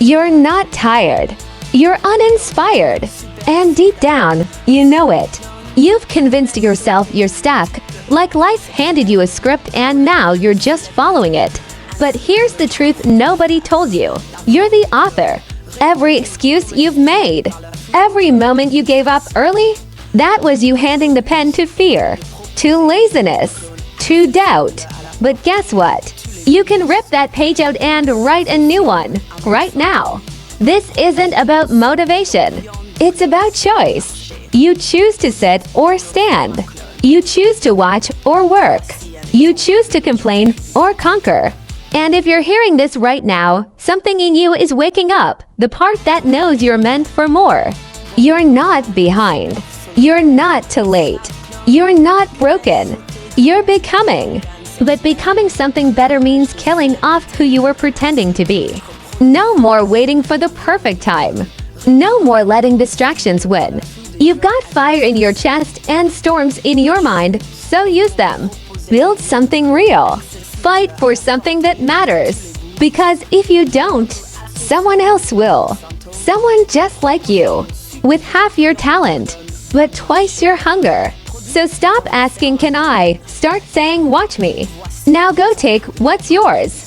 You're not tired. You're uninspired. And deep down, you know it. You've convinced yourself you're stuck, like life handed you a script and now you're just following it. But here's the truth nobody told you. You're the author. Every excuse you've made, every moment you gave up early, that was you handing the pen to fear, to laziness, to doubt. But guess what? You can rip that page out and write a new one, right now. This isn't about motivation. It's about choice. You choose to sit or stand. You choose to watch or work. You choose to complain or conquer. And if you're hearing this right now, something in you is waking up, the part that knows you're meant for more. You're not behind. You're not too late. You're not broken. You're becoming. But becoming something better means killing off who you were pretending to be. No more waiting for the perfect time. No more letting distractions win. You've got fire in your chest and storms in your mind, so use them. Build something real. Fight for something that matters. Because if you don't, someone else will. Someone just like you, with half your talent, but twice your hunger. So stop asking, can I? Start saying, watch me. Now go take what's yours.